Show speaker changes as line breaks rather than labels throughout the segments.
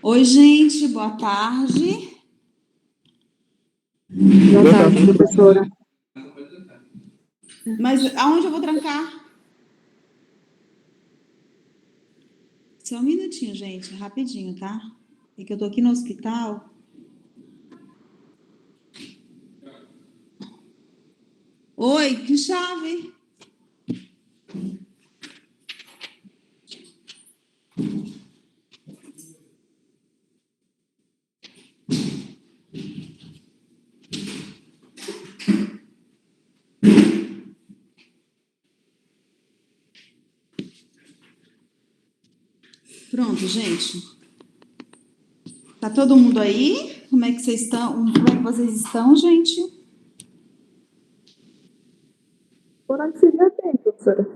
Oi, gente, boa tarde.
Boa tarde, professora.
Mas aonde eu vou trancar? Só um minutinho, gente, rapidinho, tá? É que eu tô aqui no hospital. Oi, que chave? Pronto, gente. Tá todo mundo aí? Como é que vocês estão? Como é que vocês estão, gente?
Por onde seria bem, professora?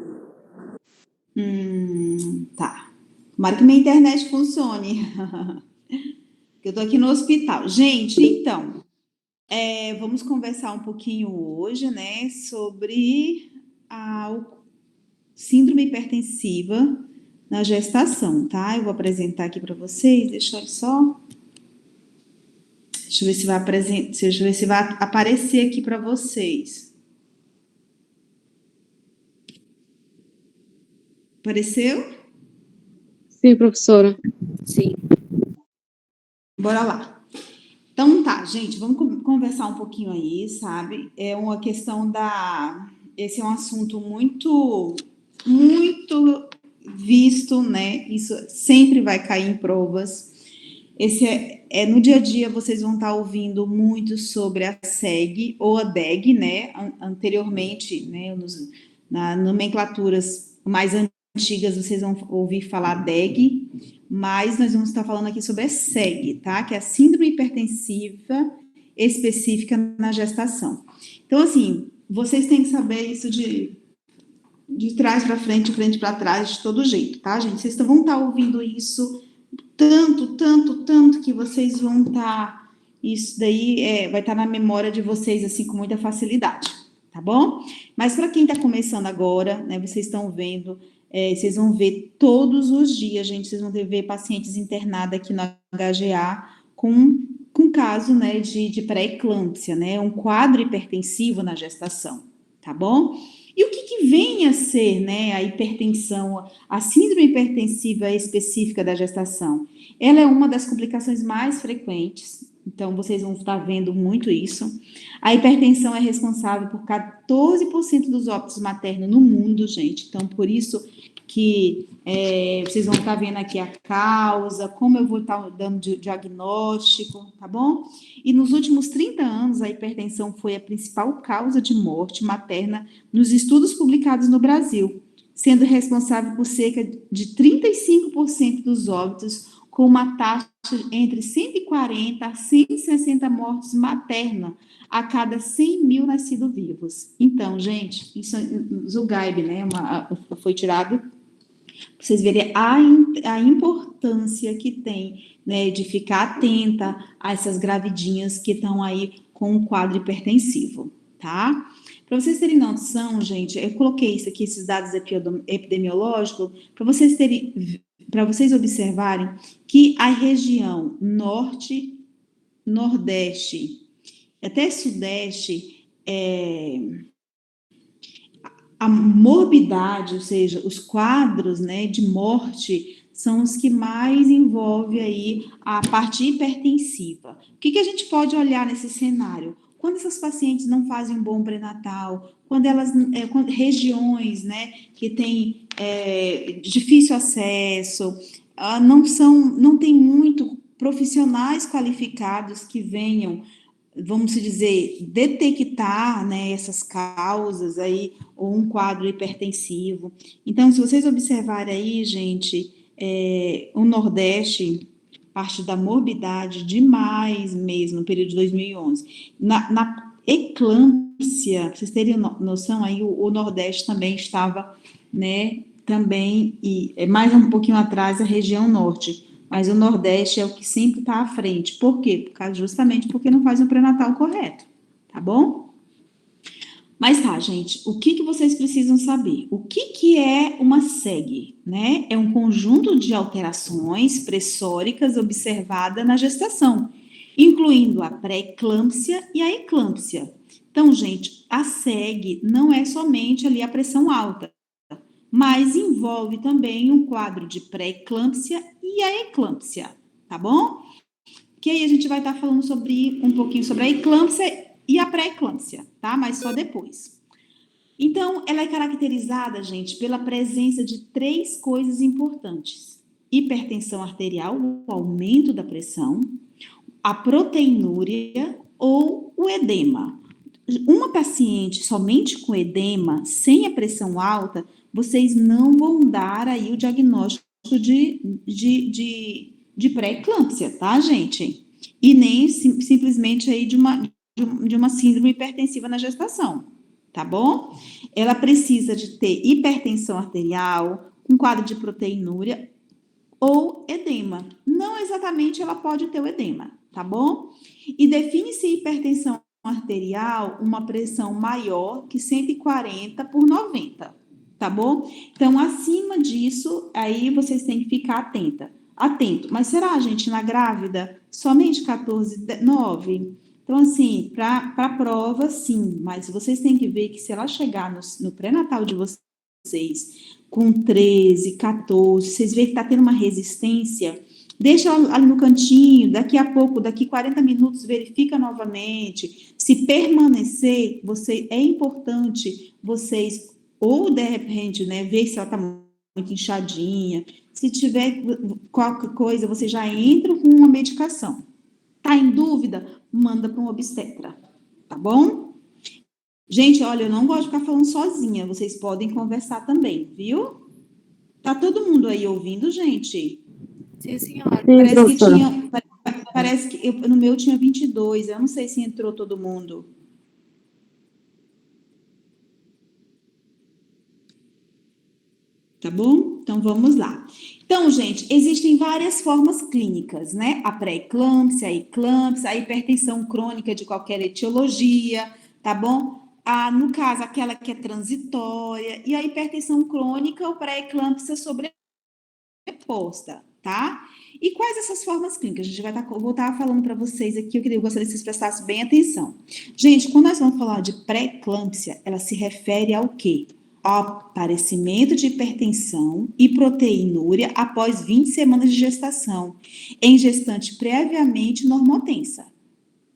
Tá. Tomara que minha internet funcione. Eu tô aqui no hospital. Gente, então, vamos conversar um pouquinho hoje, né, sobre a síndrome hipertensiva na gestação, tá? Eu vou apresentar aqui para vocês, deixa eu só. Deixa eu ver se vai deixa eu ver se vai aparecer aqui para vocês. Apareceu?
Sim, professora. Sim.
Bora lá. Então tá, gente, vamos conversar um pouquinho aí, sabe? É uma questão esse é um assunto muito, muito visto, né? Isso sempre vai cair em provas. Esse no dia a dia vocês vão estar ouvindo muito sobre a SEG ou a DEG, né? Anteriormente, né? Na nomenclaturas mais antigas vocês vão ouvir falar DEG, mas nós vamos estar falando aqui sobre a SEG, tá? Que é a síndrome hipertensiva específica na gestação. Então, assim, vocês têm que saber isso de trás para frente, de frente para trás, de todo jeito, tá, gente? Vocês vão estar ouvindo isso tanto que vocês vão estar. Isso daí vai estar na memória de vocês, assim, com muita facilidade, tá bom? Mas para quem está começando agora, né, vocês estão vendo, vocês vão ver todos os dias, gente, vocês vão ver pacientes internados aqui no HGA com caso, né, de pré-eclâmpsia, né, um quadro hipertensivo na gestação, tá bom? E o que vem a ser, né, a hipertensão, a síndrome hipertensiva específica da gestação? Ela é uma das complicações mais frequentes, então vocês vão estar vendo muito isso. A hipertensão é responsável por 14% dos óbitos maternos no mundo, gente, então por isso que vocês vão estar vendo aqui a causa, como eu vou estar dando diagnóstico, tá bom? E nos últimos 30 anos, a hipertensão foi a principal causa de morte materna nos estudos publicados no Brasil, sendo responsável por cerca de 35% dos óbitos, com uma taxa entre 140 a 160 mortes maternas a cada 100 mil nascidos vivos. Então, gente, isso Zugaib, né, foi tirado para vocês verem a importância que tem, né, de ficar atenta a essas gravidinhas que estão aí com o quadro hipertensivo, tá? Para vocês terem noção, gente, eu coloquei isso aqui, esses dados epidemiológicos, para vocês observarem que a região norte, nordeste, até sudeste, a morbidade, ou seja, os quadros, né, de morte, são os que mais envolvem aí a parte hipertensiva. O que a gente pode olhar nesse cenário? Quando essas pacientes não fazem um bom pré-natal, quando elas, regiões, né, que têm difícil acesso, não tem muito profissionais qualificados que venham, vamos dizer, detectar, né, essas causas aí, ou um quadro hipertensivo. Então, se vocês observarem aí, gente, o Nordeste, parte da morbidade demais mesmo, no período de 2011. Na eclâmpsia, para vocês terem noção, aí o Nordeste também estava, né, também, e mais um pouquinho atrás, a região Norte. Mas o Nordeste é o que sempre está à frente. Por quê? Justamente porque não faz um pré-natal correto, tá bom? Mas tá, gente, o que vocês precisam saber? O que é uma SEG, né? É um conjunto de alterações pressóricas observada na gestação, incluindo a pré-eclâmpsia e a eclâmpsia. Então, gente, a SEG não é somente ali a pressão alta, mas envolve também um quadro de pré-eclâmpsia e a eclâmpsia, tá bom? Que aí a gente vai estar falando um pouquinho sobre a eclâmpsia e a pré-eclâmpsia, tá? Mas só depois. Então, ela é caracterizada, gente, pela presença de 3 coisas importantes: hipertensão arterial, o aumento da pressão, a proteinúria ou o edema. Uma paciente somente com edema, sem a pressão alta, vocês não vão dar aí o diagnóstico de pré-eclâmpsia, tá, gente? E nem simplesmente aí de uma síndrome hipertensiva na gestação, tá bom? Ela precisa de ter hipertensão arterial, um quadro de proteinúria ou edema. Não exatamente ela pode ter o edema, tá bom? E define-se hipertensão arterial uma pressão maior que 140 por 90, tá bom? Então, acima disso, aí vocês têm que ficar atento. Mas será, gente, na grávida, somente 14,9? Então, assim, para a prova, sim, mas vocês têm que ver que se ela chegar no pré-natal de vocês com 13, 14, vocês veem que está tendo uma resistência, deixa ela ali no cantinho, daqui a pouco, daqui 40 minutos, verifica novamente. Se permanecer, é importante vocês, ou de repente, né, ver se ela está muito inchadinha. Se tiver qualquer coisa, você já entra com uma medicação. Tá em dúvida? Manda para um obstetra, tá bom? Gente, olha, eu não gosto de ficar falando sozinha, vocês podem conversar também, viu? Tá todo mundo aí ouvindo, gente?
Sim, senhora.
Parece que no meu tinha 22, eu não sei se entrou todo mundo. Tá bom? Então, vamos lá. Então, gente, existem várias formas clínicas, né? A pré-eclâmpsia, a eclâmpsia, a hipertensão crônica de qualquer etiologia, tá bom? No caso, aquela que é transitória, e a hipertensão crônica ou pré-eclâmpsia sobreposta, tá? E quais essas formas clínicas? A gente vou estar falando para vocês aqui, eu gostaria que vocês prestassem bem atenção. Gente, quando nós vamos falar de pré-eclâmpsia, ela se refere ao quê? Ao aparecimento de hipertensão e proteinúria após 20 semanas de gestação, em gestante previamente normotensa,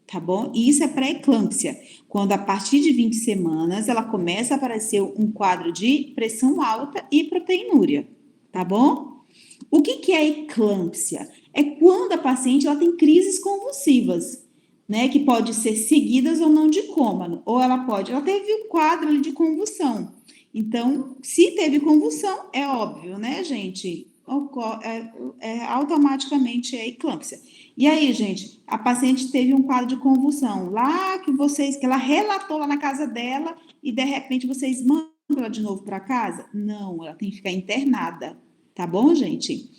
tá bom? E isso é pré-eclâmpsia, quando a partir de 20 semanas ela começa a aparecer um quadro de pressão alta e proteinúria, tá bom? O que é eclâmpsia? É quando a paciente ela tem crises convulsivas, né? Que pode ser seguidas ou não de coma, ou ela teve um quadro ali de convulsão. Então, se teve convulsão, é óbvio, né, gente? Automaticamente é eclâmpsia. E aí, gente, a paciente teve um quadro de convulsão lá que ela relatou lá na casa dela e de repente vocês mandam ela de novo para casa? Não, ela tem que ficar internada, tá bom, gente?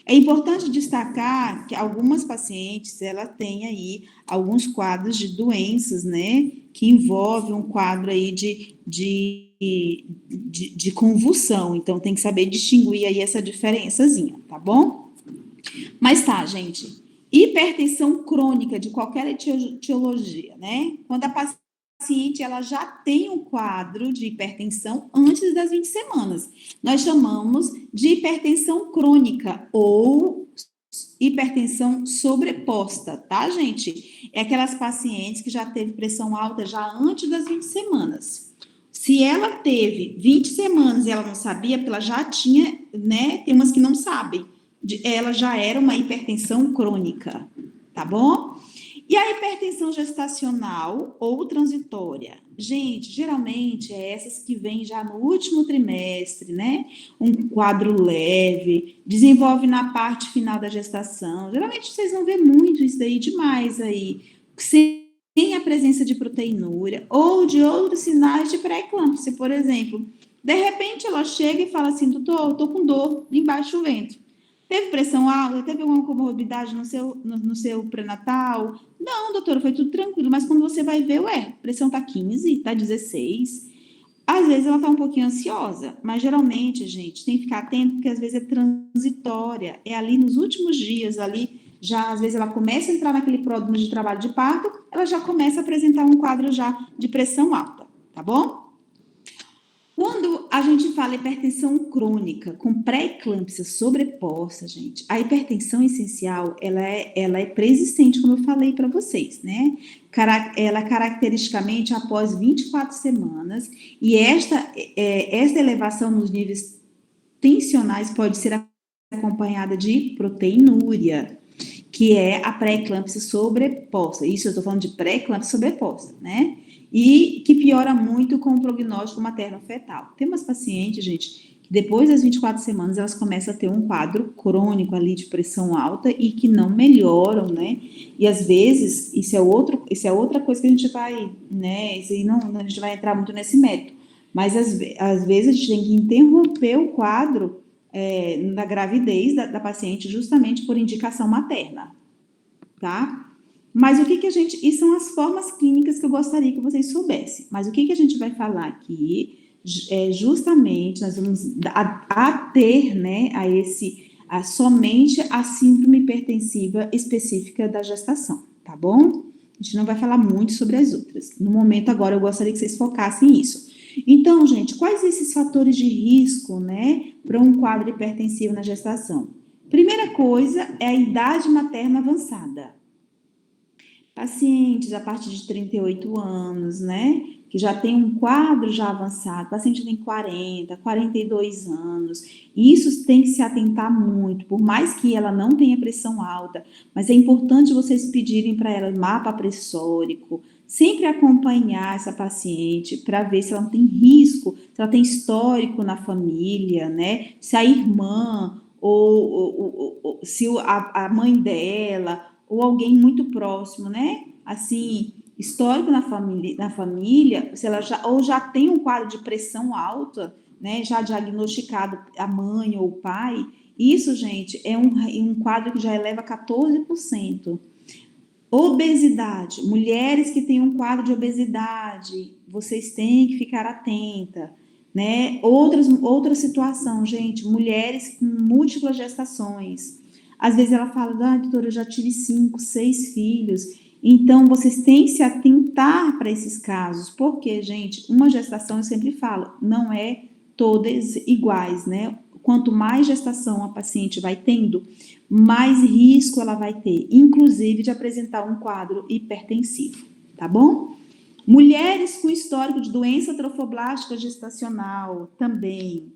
É importante destacar que algumas pacientes, ela tem aí alguns quadros de doenças, né, que envolvem um quadro aí de convulsão, então tem que saber distinguir aí essa diferençazinha, tá bom? Mas tá, gente, hipertensão crônica de qualquer etiologia, né, quando a paciente ela já tem um quadro de hipertensão antes das 20 semanas. Nós chamamos de hipertensão crônica ou hipertensão sobreposta, tá, gente? É aquelas pacientes que já teve pressão alta já antes das 20 semanas. Se ela teve 20 semanas e ela não sabia, porque ela já tinha, né? Tem umas que não sabem. Ela já era uma hipertensão crônica, tá bom? E a hipertensão gestacional ou transitória? Gente, geralmente é essas que vêm já no último trimestre, né? Um quadro leve, desenvolve na parte final da gestação. Geralmente vocês vão ver muito isso daí demais aí, sem a presença de proteinúria ou de outros sinais de pré-eclâmpsia, por exemplo. De repente ela chega e fala assim, doutor, eu tô com dor embaixo do ventre. Teve pressão alta? Teve alguma comorbidade no seu pré-natal? Não, doutora, foi tudo tranquilo. Mas quando você vai ver, pressão tá 15, tá 16. Às vezes ela tá um pouquinho ansiosa, mas geralmente, gente, tem que ficar atento, porque às vezes é transitória. É ali nos últimos dias, ali, já às vezes ela começa a entrar naquele pródromo de trabalho de parto, ela já começa a apresentar um quadro já de pressão alta, tá bom? Quando a gente fala hipertensão crônica com pré-eclâmpsia sobreposta, gente, a hipertensão essencial, ela é preexistente, como eu falei para vocês, né? Ela caracteristicamente após 24 semanas, e esta elevação nos níveis tensionais pode ser acompanhada de proteinúria, que é a pré-eclâmpsia sobreposta. Isso eu estou falando de pré-eclâmpsia sobreposta, né? E que piora muito com o prognóstico materno-fetal. Tem umas pacientes, gente, que depois das 24 semanas elas começam a ter um quadro crônico ali de pressão alta e que não melhoram, né? E às vezes, isso é outra coisa que a gente vai, né? Isso aí a gente vai entrar muito nesse mérito. Mas às vezes a gente tem que interromper o quadro da gravidez da paciente justamente por indicação materna, tá? Mas o que a gente... E são as formas clínicas que eu gostaria que vocês soubessem. Mas o que a gente vai falar aqui justamente, nós vamos ater, né, somente a síndrome hipertensiva específica da gestação, tá bom? A gente não vai falar muito sobre as outras. No momento agora, eu gostaria que vocês focassem nisso. Então, gente, quais esses fatores de risco, né, para um quadro hipertensivo na gestação? Primeira coisa é a idade materna avançada. Pacientes a partir de 38 anos, né, que já tem um quadro já avançado, paciente tem 40, 42 anos, isso tem que se atentar muito, por mais que ela não tenha pressão alta, mas é importante vocês pedirem para ela mapa pressórico, sempre acompanhar essa paciente para ver se ela não tem risco, se ela tem histórico na família, né, se a irmã ou se a mãe dela ou alguém muito próximo, né? Assim, histórico na família, se ela já tem um quadro de pressão alta, né? Já diagnosticado a mãe ou o pai, isso, gente, é um quadro que já eleva 14%. Obesidade, mulheres que têm um quadro de obesidade, vocês têm que ficar atenta, né? Outra situação, gente, mulheres com múltiplas gestações. Às vezes ela fala, doutora, eu já tive 5, 6 filhos. Então, vocês têm que se atentar para esses casos, porque, gente, uma gestação, eu sempre falo, não é todas iguais, né? Quanto mais gestação a paciente vai tendo, mais risco ela vai ter, inclusive de apresentar um quadro hipertensivo, tá bom? Mulheres com histórico de doença trofoblástica gestacional também.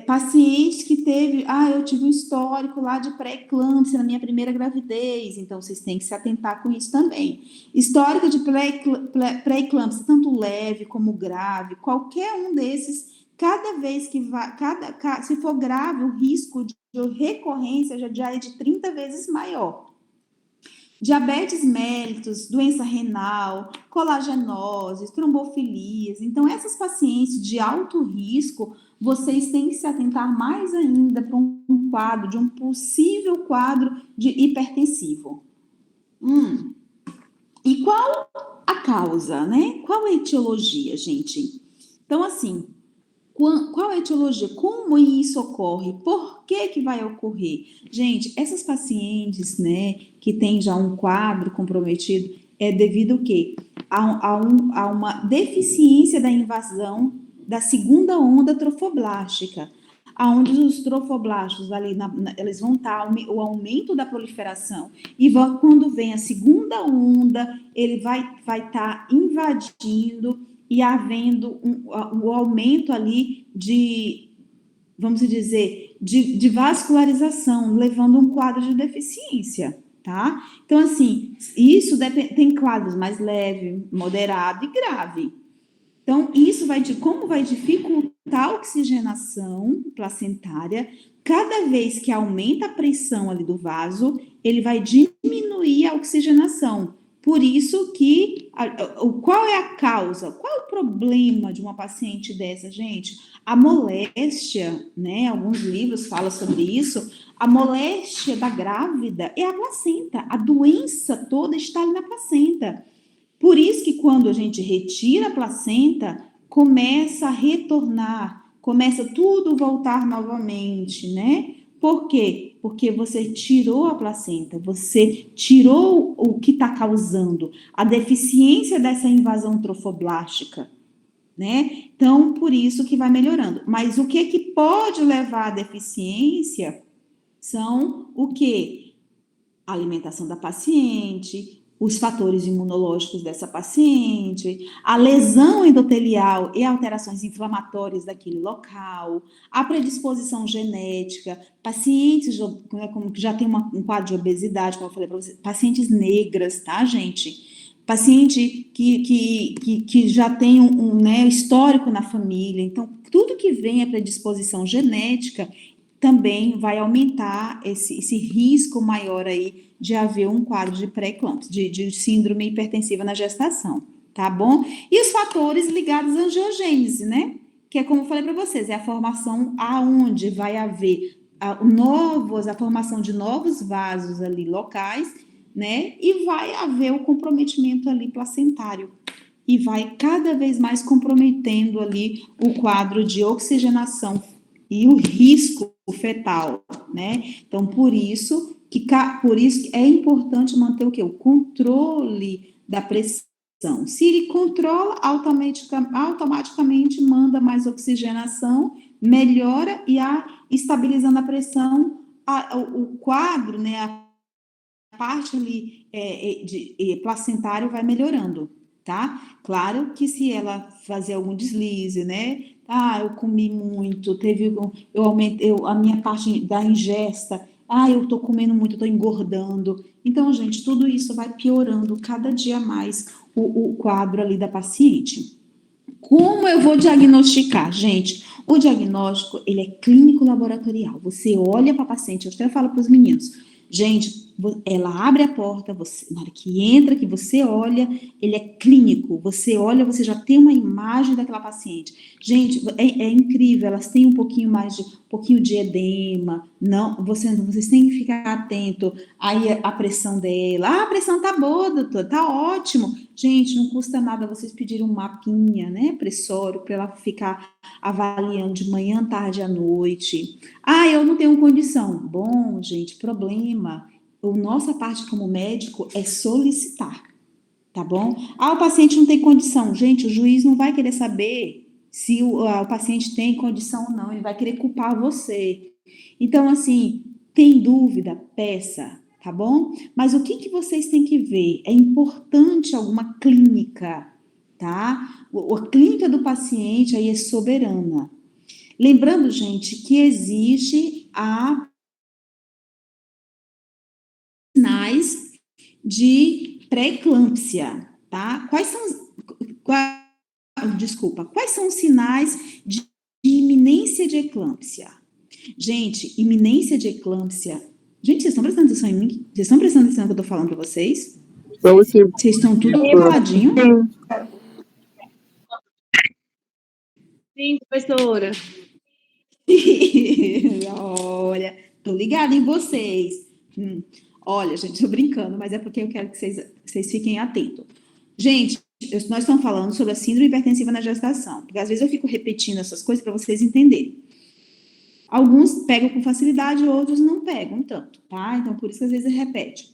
Pacientes que eu tive um histórico lá de pré-eclâmpsia na minha primeira gravidez, então vocês têm que se atentar com isso também. Histórico de pré-eclâmpsia, tanto leve como grave, qualquer um desses, cada vez que se for grave, o risco de recorrência já é de 30 vezes maior. Diabetes mellitus, doença renal, colagenose, trombofilias. Então, essas pacientes de alto risco, vocês têm que se atentar mais ainda para um possível quadro de hipertensivo. E qual a causa, né? Qual a etiologia, gente? Então, assim, qual a etiologia? Como isso ocorre? Por que vai ocorrer? Gente, essas pacientes, né, que têm já um quadro comprometido, é devido ao quê? A uma deficiência da invasão da segunda onda trofoblástica, onde os trofoblastos ali, eles vão estar o aumento da proliferação, e quando vem a segunda onda, ele vai estar invadindo e havendo um aumento ali vamos dizer, de vascularização, levando um quadro de deficiência, tá? Então, assim, isso tem quadros mais leve, moderado e grave. Então, isso como vai dificultar a oxigenação placentária, cada vez que aumenta a pressão ali do vaso, ele vai diminuir a oxigenação, Por isso que, qual é a causa? Qual é o problema de uma paciente dessa, gente? A moléstia, né? Alguns livros falam sobre isso. A moléstia da grávida é a placenta. A doença toda está ali na placenta. Por isso que quando a gente retira a placenta, começa a retornar, começa tudo voltar novamente, né? Por quê? Porque você tirou a placenta, você tirou o que está causando a deficiência dessa invasão trofoblástica, né? Então, por isso que vai melhorando. Mas o que pode levar à deficiência são o quê? A alimentação da paciente, os fatores imunológicos dessa paciente, a lesão endotelial e alterações inflamatórias daquele local, a predisposição genética, pacientes como que já tem um quadro de obesidade, como eu falei para vocês, pacientes negras, tá, gente? Paciente que já tem né, histórico na família. Então, tudo que vem é predisposição genética também vai aumentar esse risco maior aí de haver um quadro de pré-eclâmpsia, de síndrome hipertensiva na gestação, tá bom? E os fatores ligados à angiogênese, né? Que é como eu falei para vocês, é a formação aonde vai haver a formação de novos vasos ali locais, né? E vai haver o comprometimento ali placentário. E vai cada vez mais comprometendo ali o quadro de oxigenação e o risco fetal, né? Então, por isso que é importante manter o quê? O controle da pressão. Se ele controla, automaticamente manda mais oxigenação, melhora e estabilizando a pressão, o quadro, né? A parte ali placentário vai melhorando, tá? Claro que se ela fazer algum deslize, né? Eu comi muito, eu aumentei a minha parte da ingesta, eu tô comendo muito, eu tô engordando. Então, gente, tudo isso vai piorando cada dia mais o quadro ali da paciente. Como eu vou diagnosticar? Gente, o diagnóstico, ele é clínico laboratorial. Você olha para a paciente, eu até falo para os meninos, gente, ela abre a porta, na hora que entra, que você olha, ele é clínico. Você olha, você já tem uma imagem daquela paciente. Gente, é incrível, elas têm um pouquinho de edema. Não, vocês têm que ficar atento aí a pressão dela. A pressão tá boa, doutor, tá ótimo. Gente, não custa nada vocês pedirem um mapinha, né, pressório, para ela ficar avaliando de manhã, tarde à noite. Eu não tenho condição. Bom, gente, problema. Nossa parte como médico é solicitar, tá bom? O paciente não tem condição. Gente, o juiz não vai querer saber se o paciente tem condição ou não, ele vai querer culpar você. Então, assim, tem dúvida? Peça, tá bom? Mas o que vocês têm que ver? É importante alguma clínica, tá? A clínica do paciente aí é soberana. Lembrando, gente, que existe sinais de pré-eclâmpsia, tá? Quais são os sinais de iminência de eclâmpsia? Gente, iminência de eclâmpsia. Gente, vocês estão prestando atenção em mim? Vocês estão prestando atenção no que eu tô falando para vocês? Vocês estão tudo caladinho?
Sim, professora.
Olha, tô ligada em vocês. Olha, gente, tô brincando, mas é porque eu quero que vocês fiquem atentos. Gente, nós estamos falando sobre a síndrome hipertensiva na gestação, porque às vezes eu fico repetindo essas coisas para vocês entenderem. Alguns pegam com facilidade, outros não pegam tanto, tá? Então, por isso que às vezes repete.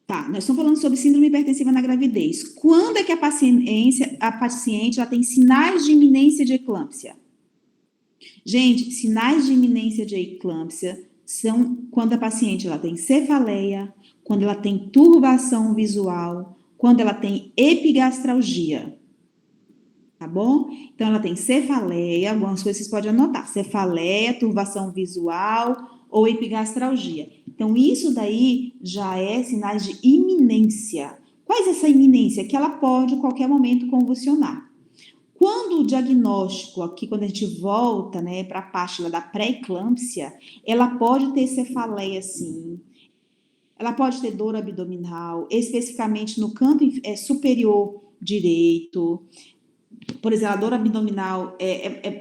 Tá, nós estamos falando sobre síndrome hipertensiva na gravidez. Quando é que a paciente já tem sinais de iminência de eclâmpsia? Gente, sinais de iminência de eclâmpsia são quando a paciente ela tem cefaleia, quando ela tem turbação visual, quando ela tem epigastralgia. Tá bom? Então, ela tem cefaleia, algumas coisas vocês podem anotar: cefaleia, turbação visual ou epigastralgia. Então, isso daí já é sinais de iminência. Quais é essa iminência? Que ela pode, a qualquer momento, convulsionar. Quando o diagnóstico, aqui, quando a gente volta, né, para a parte da pré-eclâmpsia, ela pode ter cefaleia, sim. ela pode ter dor abdominal, especificamente no canto superior direito. Por exemplo, a dor abdominal,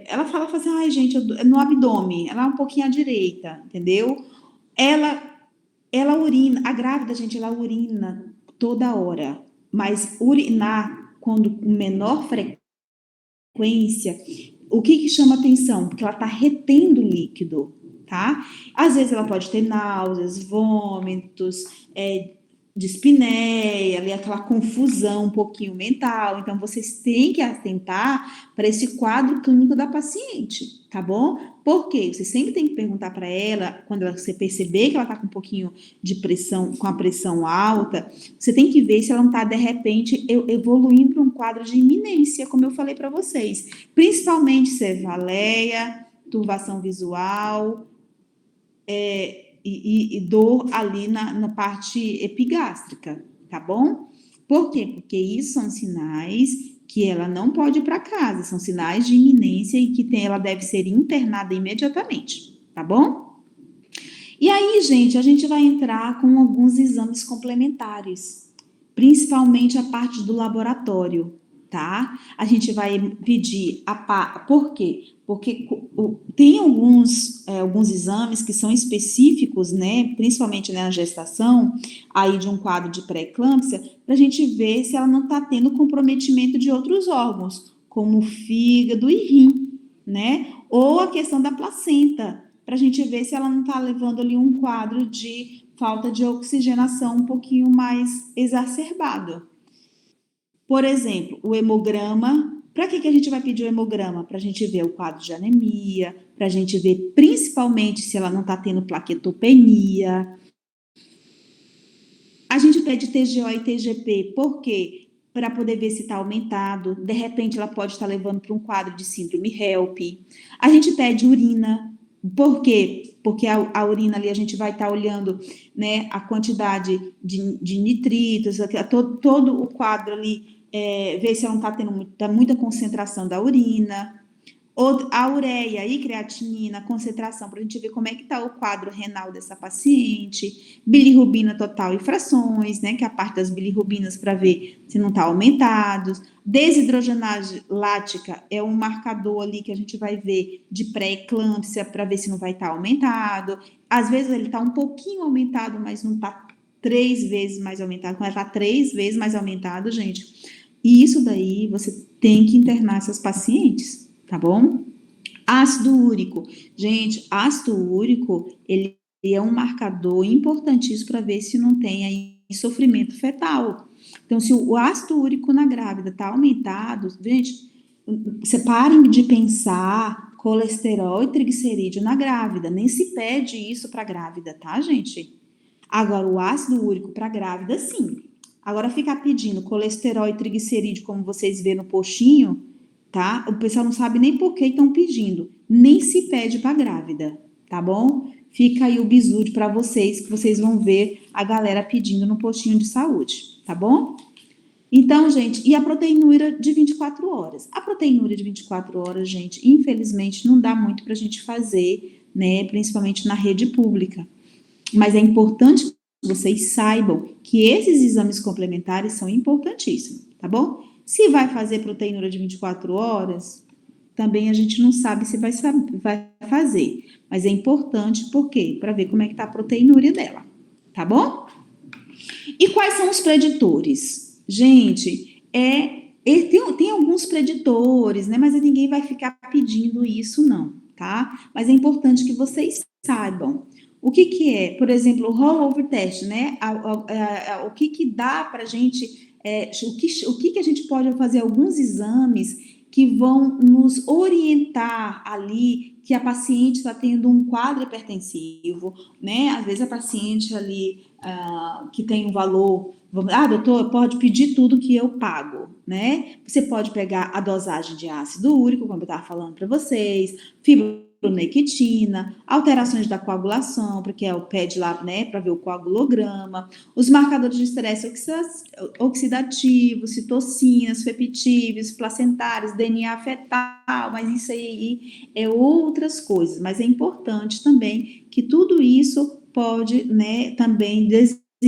ela fala assim, ai, gente, no abdômen, ela é um pouquinho à direita, entendeu? Ela urina, a grávida, gente, ela urina toda hora, mas urinar quando com menor frequência, o que chama atenção? Porque ela está retendo líquido, tá? Às vezes ela pode ter náuseas, vômitos, dispneia, ali aquela confusão um pouquinho mental. Então, vocês têm que atentar para esse quadro clínico da paciente, tá bom? Por quê? Você sempre tem que perguntar para ela, quando você perceber que ela está com um pouquinho de pressão, com a pressão alta, você tem que ver se ela não está, de repente, evoluindo para um quadro de iminência, como eu falei para vocês. Principalmente cefaleia, turbação visual, e dor ali na parte epigástrica, tá bom? Por quê? Porque isso são sinais que ela não pode ir para casa, são sinais de iminência e que ela deve ser internada imediatamente, tá bom? E aí, gente, a gente vai entrar com alguns exames complementares, principalmente a parte do laboratório, tá? A gente vai pedir por quê? Porque tem alguns exames que são específicos, né, principalmente na gestação, aí de um quadro de pré-eclâmpsia, para a gente ver se ela não está tendo comprometimento de outros órgãos, como fígado e rim, né? Ou a questão da placenta, para a gente ver se ela não está levando ali um quadro de falta de oxigenação um pouquinho mais exacerbado. Por exemplo, o hemograma. Para que a gente vai pedir o hemograma? Para a gente ver o quadro de anemia, para a gente ver principalmente se ela não está tendo plaquetopenia. A gente pede TGO e TGP, por quê? Para poder ver se está aumentado. De repente, ela pode estar levando para um quadro de síndrome HELP. A gente pede urina. Por quê? Porque a urina ali a gente vai estar olhando, né, a quantidade de nitritos, todo o quadro ali, ver se ela não está tendo muita concentração da urina. A ureia e creatinina, concentração, para a gente ver como é que está o quadro renal dessa paciente, bilirrubina total e frações, né, que é a parte das bilirrubinas para ver se não está aumentado. Desidrogenase lática é um marcador ali que a gente vai ver de pré-eclâmpsia para ver se não vai estar aumentado. Às vezes ele está um pouquinho aumentado, mas não está 3 vezes mais aumentado. Quando está 3 vezes mais aumentado, gente, e isso daí você tem que internar essas pacientes. Tá bom? Ácido úrico. Gente, ácido úrico, ele é um marcador importantíssimo para ver se não tem aí sofrimento fetal. Então, se o ácido úrico na grávida está aumentado, gente, parem de pensar colesterol e triglicerídeo na grávida. Nem se pede isso para grávida, tá, gente? Agora, o ácido úrico para grávida, sim. Agora, ficar pedindo colesterol e triglicerídeo, como vocês vê no postinho, tá? O pessoal não sabe nem por que estão pedindo. Nem se pede para grávida, tá bom? Fica aí o bizu para vocês, que vocês vão ver a galera pedindo no postinho de saúde, tá bom? Então, gente, e a proteinúria de 24 horas? A proteinúria de 24 horas, gente, infelizmente não dá muito para a gente fazer, né? Principalmente na rede pública. Mas é importante que vocês saibam que esses exames complementares são importantíssimos, tá bom? Se vai fazer proteinúria de 24 horas, também a gente não sabe se vai fazer. Mas é importante, por quê? Para ver como é que tá a proteinúria dela, tá bom? E quais são os preditores? Gente, tem alguns preditores, né? Mas ninguém vai ficar pedindo isso, não, tá? Mas é importante que vocês saibam. O que é? Por exemplo, o rollover test, né? O que dá para a gente... o que a gente pode fazer alguns exames que vão nos orientar ali que a paciente está tendo um quadro hipertensivo, né? Às vezes a paciente ali que tem um valor, doutor, pode pedir tudo que eu pago, né? Você pode pegar a dosagem de ácido úrico, como eu estava falando para vocês, fibronectina, alterações da coagulação, porque é o PED lá, né, para ver o coagulograma, os marcadores de estresse oxidativo, citocinas, fepitíveis, placentários, DNA fetal, mas isso aí é outras coisas, mas é importante também que tudo isso pode, né, também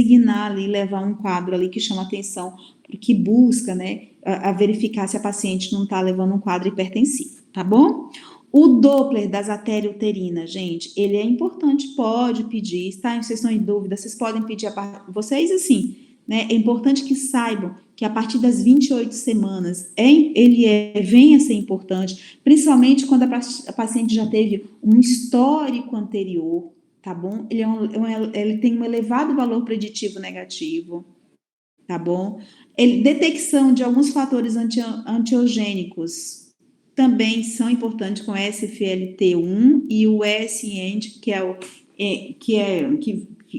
designar ali, levar um quadro ali que chama atenção, que busca, né, a verificar se a paciente não está levando um quadro hipertensivo, tá bom? O Doppler das artérias uterinas, gente, ele é importante, pode pedir, tá? Vocês estão em dúvida, vocês podem pedir vocês, assim, né? É importante que saibam que a partir das 28 semanas, vem a ser importante, principalmente quando a paciente já teve um histórico anterior, tá bom? Ele tem um elevado valor preditivo negativo, tá bom? Detecção de alguns fatores antiogênicos também são importantes com o SFLT1 e o SIND, que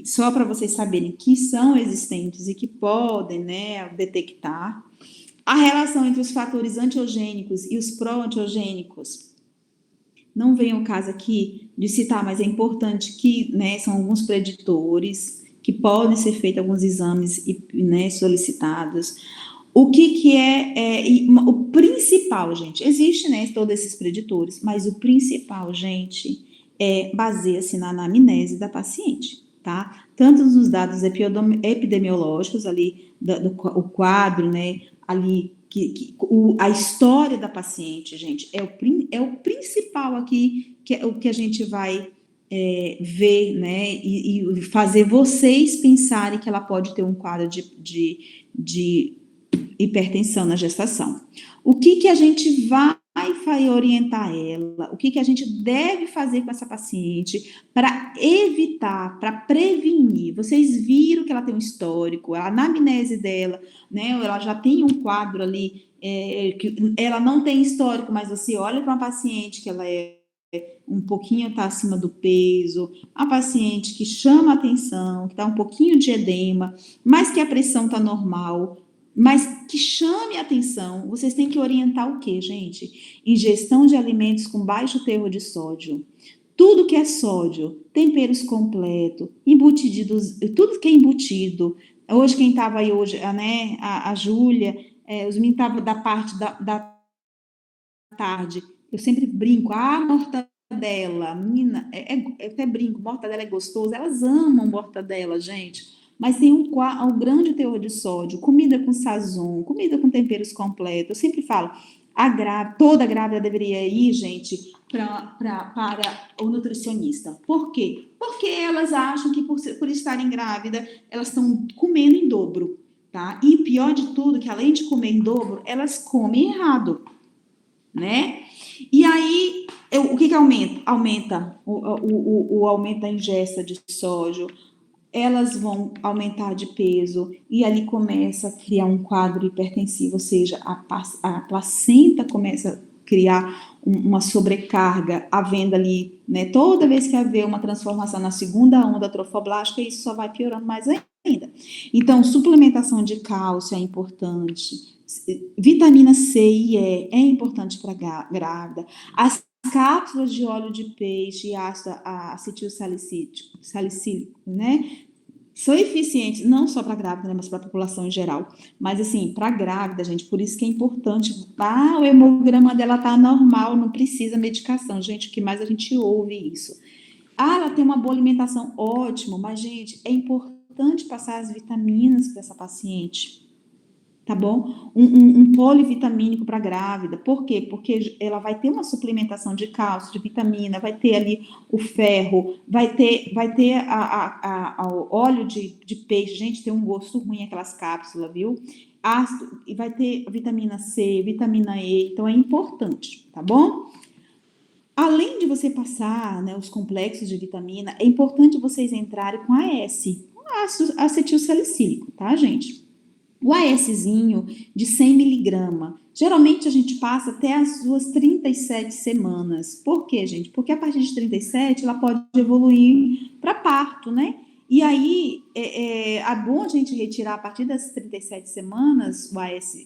só para vocês saberem que são existentes e que podem, né, detectar. A relação entre os fatores antiogênicos e os pró-antiogênicos. Não vem ao caso aqui de citar, mas é importante que, né, são alguns preditores que podem ser feitos alguns exames, né, solicitados. O que o principal, gente, existe, né, todos esses preditores, mas o principal, gente, baseia-se na anamnese da paciente, tá? Tanto nos dados epidemiológicos ali, o quadro, né, ali, a história da paciente, gente, é o principal aqui, que é o que a gente vai ver, né, e fazer vocês pensarem que ela pode ter um quadro de hipertensão na gestação. O que a gente vai orientar ela? O que a gente deve fazer com essa paciente para evitar, para prevenir? Vocês viram que ela tem um histórico, a anamnese dela, né? Ela já tem um quadro ali, que ela não tem histórico, mas você olha para uma paciente que ela um pouquinho está acima do peso, a paciente que chama atenção, que está um pouquinho de edema, mas que a pressão está normal, mas que chame a atenção, vocês têm que orientar o quê, gente? Ingestão de alimentos com baixo teor de sódio. Tudo que é sódio, temperos completos, embutidos, tudo que é embutido. Hoje, quem estava aí hoje, né, a Júlia, os meninos estavam da parte da tarde, eu sempre brinco, mortadela, menina, eu até brinco, mortadela é gostoso, elas amam mortadela, gente, mas tem um grande teor de sódio, comida com sazon, comida com temperos completos, eu sempre falo, toda grávida deveria ir, gente, para o nutricionista. Por quê? Porque elas acham que por estarem grávidas, elas estão comendo em dobro, tá? E o pior de tudo, que além de comer em dobro, elas comem errado, né? E aí, o que aumenta? Aumenta o aumento da ingesta de sódio, elas vão aumentar de peso, e ali começa a criar um quadro hipertensivo, ou seja, a placenta começa a criar uma sobrecarga, havendo ali, né, toda vez que haver uma transformação na segunda onda trofoblástica, isso só vai piorando mais ainda. Então, suplementação de cálcio é importante, vitamina C e E é importante para grávida, as cápsulas de óleo de peixe e ácido acetilsalicílico, né? São eficientes não só para a grávida, né, mas para a população em geral. Mas, assim, para a grávida, gente, por isso que é importante. O hemograma dela tá normal, não precisa medicação. Gente, o que mais a gente ouve isso? Ela tem uma boa alimentação, ótimo, mas, gente, é importante passar as vitaminas para essa paciente. Tá bom? Um polivitamínico para grávida. Por quê? Porque ela vai ter uma suplementação de cálcio, de vitamina, vai ter ali o ferro, vai ter o óleo de peixe. Gente, tem um gosto ruim aquelas cápsulas, viu? Ácido, e vai ter vitamina C, vitamina E, então é importante, tá bom? Além de você passar, né, os complexos de vitamina, é importante vocês entrarem com AS, ácido acetilsalicílico, tá, gente? O ASzinho de 100 miligramas, geralmente a gente passa até as suas 37 semanas. Por quê, gente? Porque a partir de 37 ela pode evoluir para parto, né? E aí é bom a gente retirar a partir das 37 semanas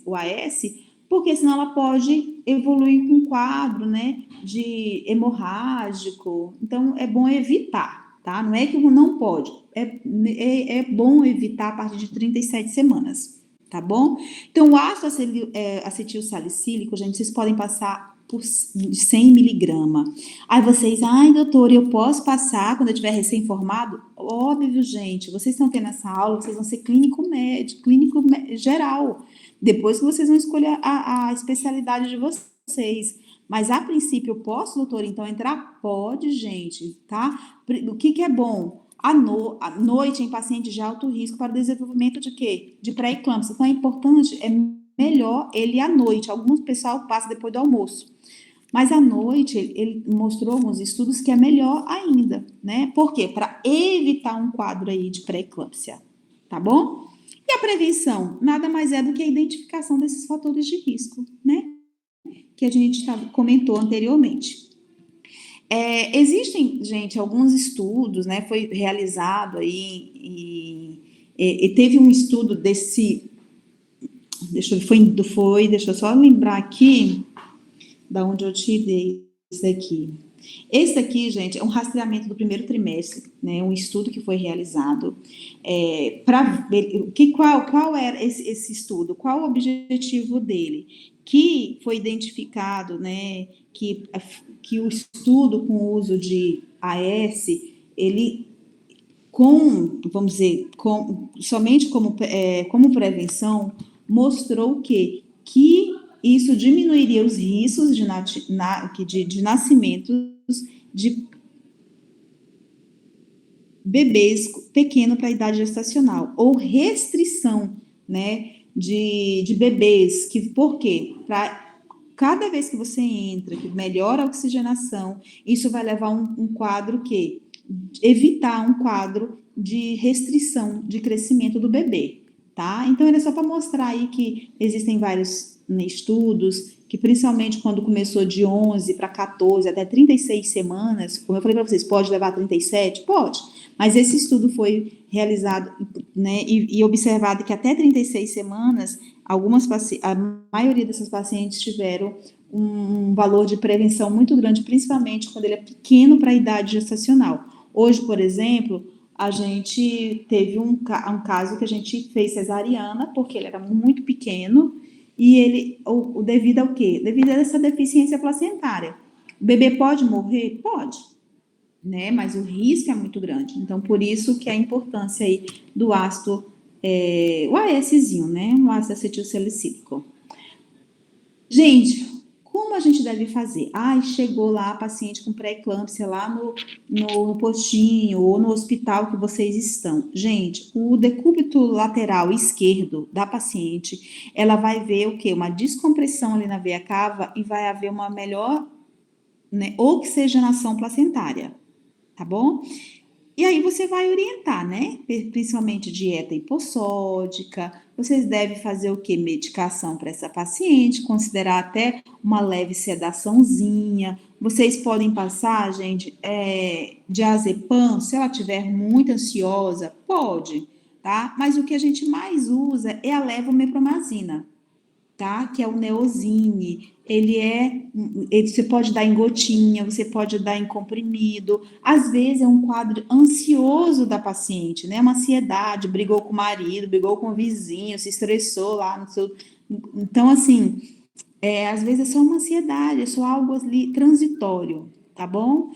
o AS, porque senão ela pode evoluir com um quadro, né, de hemorrágico. Então é bom evitar, tá? Não é que não pode, é bom evitar a partir de 37 semanas. Tá bom? Então, o ácido acetilsalicílico, gente, vocês podem passar por 100 miligramas. Aí vocês, ai, doutora, eu posso passar quando eu estiver recém-formado? Óbvio, gente, vocês estão tendo essa aula, vocês vão ser clínico médico, geral. Depois que vocês vão escolher a especialidade de vocês. Mas, a princípio, eu posso, doutora, então, entrar? Pode, gente, tá? O que é bom? À noite, em pacientes de alto risco para o desenvolvimento de quê? De pré-eclâmpsia. Então, é importante, é melhor ele à noite. Alguns pessoal passa depois do almoço. Mas à noite, ele mostrou alguns estudos que é melhor ainda, né? Por quê? Para evitar um quadro aí de pré-eclâmpsia, tá bom? E a prevenção? Nada mais é do que a identificação desses fatores de risco, né? Que a gente comentou anteriormente. Existem, gente, alguns estudos, né? Foi realizado aí e teve um estudo desse... Deixa eu só lembrar aqui da onde eu tirei isso aqui. Esse aqui, gente, é um rastreamento do primeiro trimestre, né? Um estudo que foi realizado para ver qual era esse estudo, qual o objetivo dele, que foi identificado, né? Que o estudo com o uso de AS, ele vamos dizer, somente como prevenção, mostrou que isso diminuiria os riscos de nascimentos de bebês pequenos para a idade gestacional, ou restrição, né, de bebês, por quê? Cada vez que você entra, que melhora a oxigenação, isso vai levar um quadro evitar um quadro de restrição de crescimento do bebê, tá? Então, era só para mostrar aí que existem vários, né, estudos, que principalmente quando começou de 11 para 14, até 36 semanas, como eu falei para vocês, pode levar 37? Pode, mas esse estudo foi realizado, né, e observado que até 36 semanas, a maioria dessas pacientes tiveram um valor de prevenção muito grande, principalmente quando ele é pequeno para a idade gestacional. Hoje, por exemplo, a gente teve um caso que a gente fez cesariana, porque ele era muito pequeno, e devido ao quê? Devido a essa deficiência placentária. O bebê pode morrer? Pode, né? Mas o risco é muito grande. Então, por isso que a importância aí do ácido, o ASzinho, né? O ácido acetilsalicílico. Gente, como a gente deve fazer? Chegou lá a paciente com pré-eclâmpsia lá no postinho ou no hospital que vocês estão. Gente, o decúbito lateral esquerdo da paciente, ela vai ver o quê? Uma descompressão ali na veia cava e vai haver uma melhor, né, oxigenação placentária, tá bom? E aí você vai orientar, né? Principalmente dieta hipossódica. Vocês devem fazer o quê? Medicação para essa paciente, considerar até uma leve sedaçãozinha. Vocês podem passar, gente, diazepam, se ela estiver muito ansiosa, pode, tá? Mas o que a gente mais usa é a levomepromazina, tá? Que é o Neosine. Você pode dar em gotinha, você pode dar em comprimido. Às vezes é um quadro ansioso da paciente, né? Uma ansiedade, brigou com o marido, brigou com o vizinho, se estressou lá no seu... Então, assim, às vezes é só uma ansiedade, é só algo ali transitório, tá bom?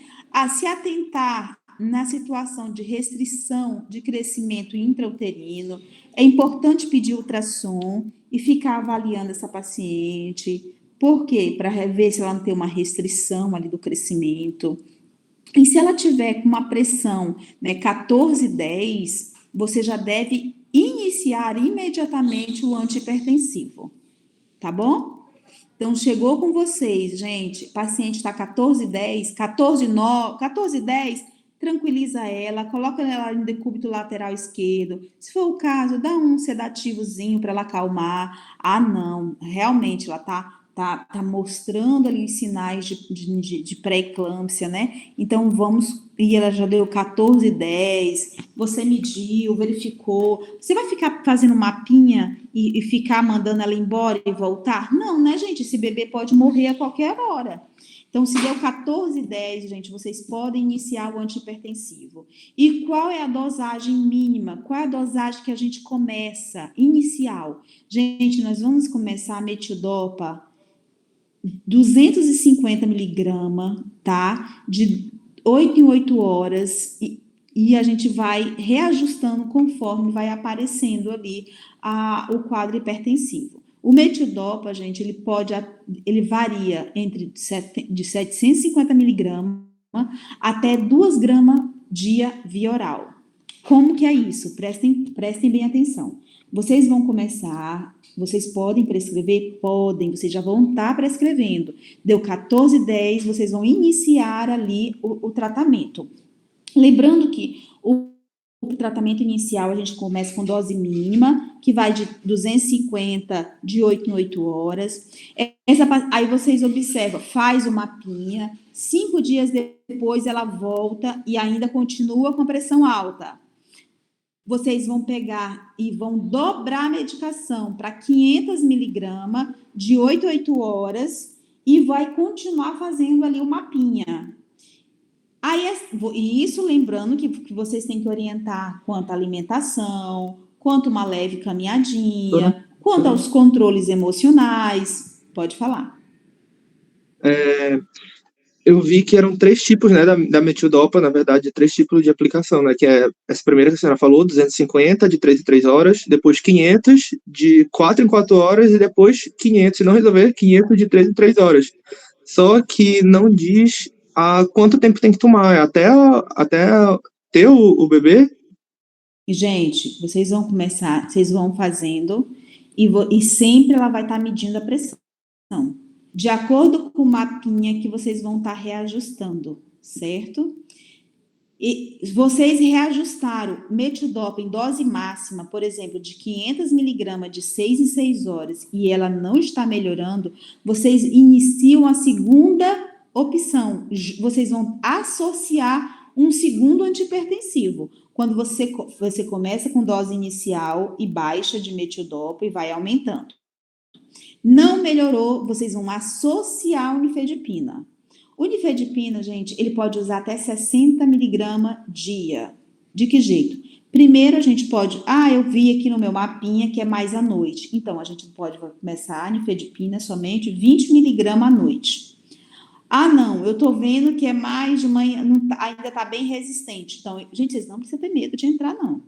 Se atentar na situação de restrição de crescimento intrauterino, é importante pedir ultrassom e ficar avaliando essa paciente. Por quê? Para ver se ela não tem uma restrição ali do crescimento. E se ela tiver com uma pressão, né, 14,10, você já deve iniciar imediatamente o antihipertensivo, tá bom? Então, chegou com vocês, gente, paciente está 14,10, 14,9, 14,10, tranquiliza ela, coloca ela em decúbito lateral esquerdo. Se for o caso, dá um sedativozinho para ela acalmar. Não, realmente ela tá mostrando ali os sinais de pré-eclâmpsia, né? Então, e ela já deu 14,10, você mediu, verificou. Você vai ficar fazendo mapinha e ficar mandando ela embora e voltar? Não, né, gente? Esse bebê pode morrer a qualquer hora. Então, se deu 14,10, gente, vocês podem iniciar o antihipertensivo. E qual é a dosagem mínima? Qual é a dosagem que a gente começa, inicial? Gente, nós vamos começar a metildopa 250 miligramas, tá? De 8 em 8 horas, e a gente vai reajustando conforme vai aparecendo ali o quadro hipertensivo. O metildopa, gente, ele varia de 750 miligramas até 2 gramas dia via oral. Como que é isso? Prestem bem atenção. Vocês vão começar, vocês podem prescrever? Podem, vocês já vão estar prescrevendo. Deu 14h10, vocês vão iniciar ali o tratamento. Lembrando que o tratamento inicial a gente começa com dose mínima, que vai de 250 de 8 em 8 horas. Aí vocês observam, faz o mapinha, 5 dias depois ela volta e ainda continua com pressão alta. Vocês vão pegar e vão dobrar a medicação para 500 miligramas de 8 a 8 horas e vai continuar fazendo ali o mapinha. E isso lembrando que vocês têm que orientar quanto à alimentação, quanto uma leve caminhadinha, quanto aos controles emocionais. Pode falar.
Eu vi que eram 3 tipos, né, da metildopa, na verdade, 3 tipos de aplicação, né, que é essa primeira que a senhora falou, 250 de 3 em 3 horas, depois 500 de 4 em 4 horas e depois 500, se não resolver, 500 de 3 em 3 horas. Só que não diz a quanto tempo tem que tomar, até ter o bebê?
Gente, vocês vão começar, vocês vão fazendo e sempre ela vai estar medindo a pressão. De acordo com o mapinha que vocês vão estar reajustando, certo? E vocês reajustaram metildopa em dose máxima, por exemplo, de 500 miligramas de 6 em 6 horas, e ela não está melhorando, vocês iniciam a segunda opção. Vocês vão associar um segundo antihipertensivo. Quando você começa com dose inicial e baixa de metildopa e vai aumentando. Não melhorou, vocês vão associar a nifedipina. O nifedipina, gente, ele pode usar até 60 miligramas dia. De que jeito? Primeiro, a gente pode... eu vi aqui no meu mapinha que é mais à noite. Então, a gente pode começar a nifedipina somente 20 miligramas à noite. Não, eu tô vendo que é mais de manhã, ainda tá bem resistente. Então, gente, vocês não precisam ter medo de entrar, não.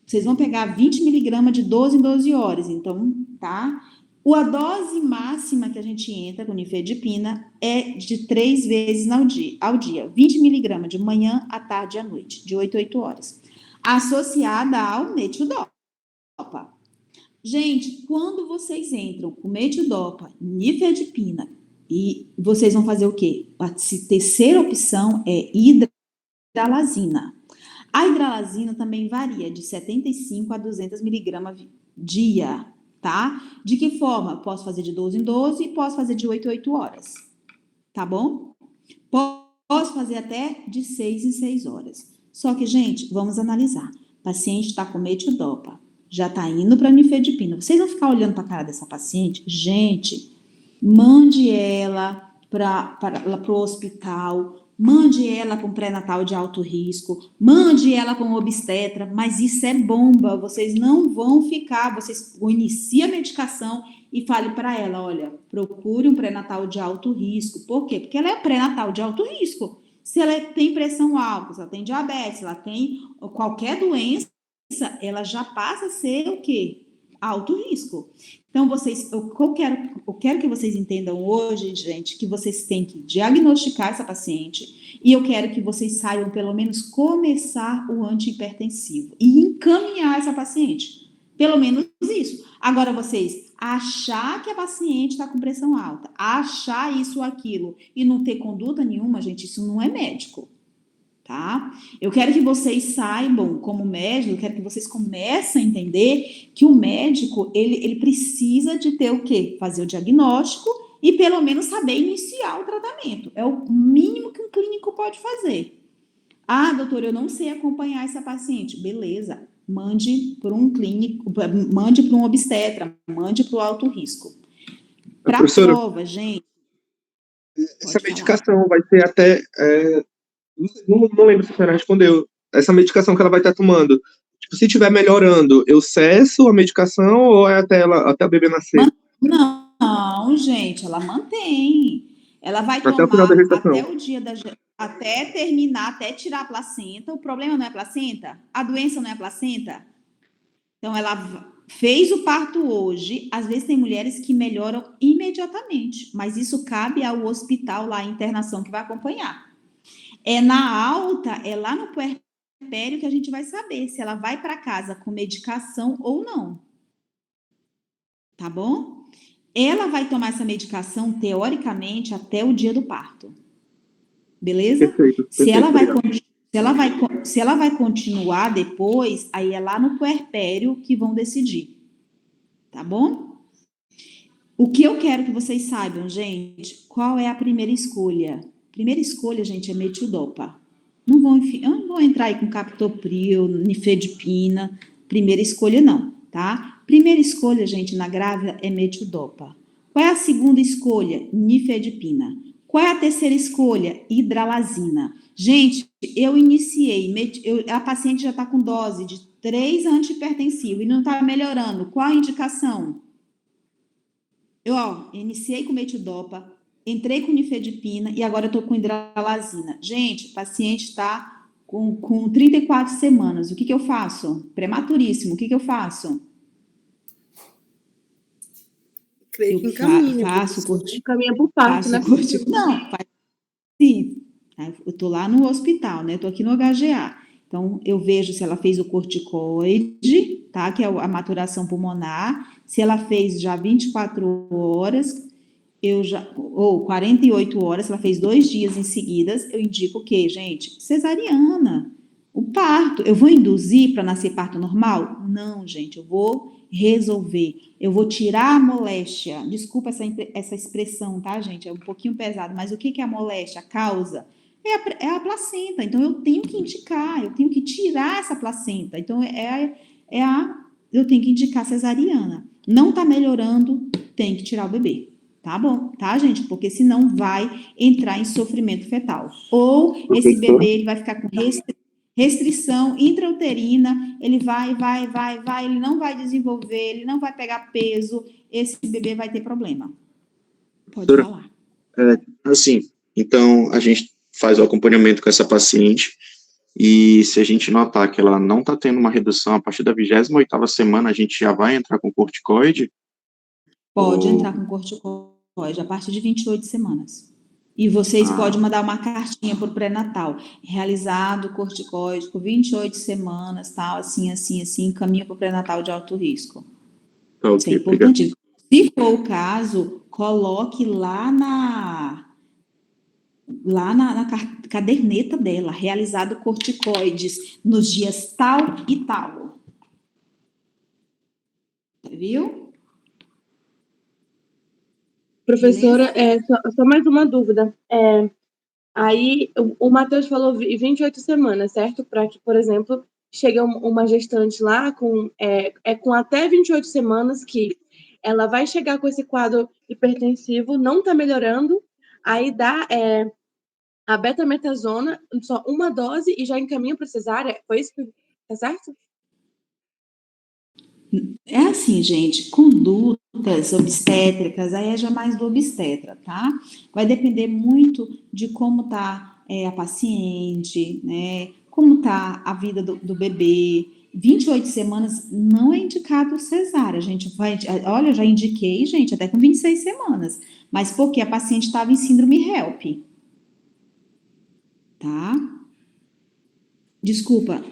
Vocês vão pegar 20 miligramas de 12 em 12 horas. Então, tá? A dose máxima que a gente entra com nifedipina é de 3 vezes ao dia. 20 miligramas de manhã, à tarde e à noite, de 8 a 8 horas. Associada ao metildopa. Gente, quando vocês entram com metildopa, nifedipina, e vocês vão fazer o quê? A terceira opção é hidralazina. A hidralazina também varia de 75 a 200 miligramas dia. Tá? De que forma? Posso fazer de 12 em 12 e posso fazer de 8 em 8 horas. Tá bom? Posso fazer até de 6 em 6 horas. Só que, gente, vamos analisar. O paciente está com metildopa, já está indo para nifedipina. Vocês vão ficar olhando para a cara dessa paciente? Gente, mande ela para o hospital, mande ela para um pré-natal de alto risco, mande ela para um obstetra, mas isso é bomba, vocês não vão ficar, vocês iniciam a medicação e fale para ela, olha, procure um pré-natal de alto risco. Por quê? Porque ela é pré-natal de alto risco. Se ela tem pressão alta, se ela tem diabetes, se ela tem qualquer doença, ela já passa a ser o quê? Alto risco. Então, eu quero que vocês entendam hoje, gente, que vocês têm que diagnosticar essa paciente e eu quero que vocês saibam, pelo menos, começar o antihipertensivo e encaminhar essa paciente. Pelo menos isso. Agora, vocês achar que a paciente está com pressão alta, achar isso ou aquilo e não ter conduta nenhuma, gente, isso não é médico. Tá? Eu quero que vocês saibam, como médico, eu quero que vocês comecem a entender que o médico, ele precisa de ter o quê? Fazer o diagnóstico e pelo menos saber iniciar o tratamento. É o mínimo que um clínico pode fazer. Doutor, eu não sei acompanhar essa paciente. Beleza, mande para um clínico, mande para um obstetra, mande para o alto risco. Para a prova, gente...
Essa medicação vai ser até... Não lembro se a senhora respondeu. Essa medicação que ela vai estar tomando, tipo, se estiver melhorando, eu cesso a medicação ou é até o bebê nascer?
Não, Não, gente, ela mantém. Ela vai
Até o final da
tomar
gestação.
até o dia até terminar, até tirar a placenta. O problema não é a placenta? A doença não é a placenta? Então, ela fez o parto hoje. Às vezes tem mulheres que melhoram imediatamente, mas isso cabe ao hospital lá, a internação, que vai acompanhar. É na alta, é lá no puerpério que a gente vai saber se ela vai para casa com medicação ou não. Tá bom? Ela vai tomar essa medicação, teoricamente, até o dia do parto. Beleza?
Perfeito.
Se ela vai,
Obrigado.
se ela vai continuar depois, aí é lá no puerpério que vão decidir. Tá bom? O que eu quero que vocês saibam, gente, qual é a primeira escolha? Primeira escolha, gente, é metildopa. Eu não vou entrar aí com captopril, nifedipina. Primeira escolha, não, tá? Primeira escolha, gente, na grávida é metildopa. Qual é a segunda escolha? Nifedipina. Qual é a terceira escolha? Hidralazina. Gente, eu iniciei, a paciente já está com dose de 3 antihipertensivos e não está melhorando. Qual a indicação? Eu iniciei com metildopa, entrei com nifedipina e agora estou com hidralazina. Gente, o paciente está com 34 semanas. O que eu faço? Prematuríssimo. O que eu faço?
Creio que encaminha.
Faço
encaminha para o parto, né?
Não, sim. Eu estou lá no hospital, né? Estou aqui no HGA. Então, eu vejo se ela fez o corticoide, tá? Que é a maturação pulmonar. Se ela fez já 24 horas, ou 48 horas, se ela fez 2 dias em seguidas, eu indico o quê, gente? Cesariana. O parto. Eu vou induzir para nascer parto normal? Não, gente. Eu vou resolver. Eu vou tirar a moléstia. Desculpa essa expressão, tá, gente? É um pouquinho pesado, mas o que é a moléstia? A causa? É a placenta. Então, eu tenho que indicar, eu tenho que tirar essa placenta. Então, eu tenho que indicar cesariana. Não está melhorando, tem que tirar o bebê. Tá bom, tá, gente? Porque senão vai entrar em sofrimento fetal. Ou esse bebê ele vai ficar com restrição intrauterina, ele vai, ele não vai desenvolver, ele não vai pegar peso, esse bebê vai ter problema. Pode falar.
Assim, então a gente faz o acompanhamento com essa paciente e se a gente notar que ela não está tendo uma redução a partir da 28ª semana, a gente já vai entrar com corticoide?
Pode entrar com corticoide a partir de 28 semanas. E vocês podem mandar uma cartinha por pré-natal. Realizado corticoide por 28 semanas, tal, assim, caminho para o pré-natal de alto risco.
Okay,
isso é importantíssimo. Se for o caso, coloque lá na caderneta dela, realizado corticoides nos dias tal e tal. Viu?
Professora, só mais uma dúvida. Aí, o Matheus falou 28 semanas, certo? Para que, por exemplo, chegue uma gestante lá com até 28 semanas que ela vai chegar com esse quadro hipertensivo, não está melhorando, aí dá a betametasona, só uma dose e já encaminha para cesárea. Foi isso que tá certo?
É assim, gente, condutas obstétricas, aí é já mais do obstetra, tá? Vai depender muito de como tá a paciente, né? Como tá a vida do bebê. 28 semanas não é indicado cesárea, gente. Olha, eu já indiquei, gente, até com 26 semanas. Mas porque a paciente estava em síndrome HELP. Tá? Desculpa,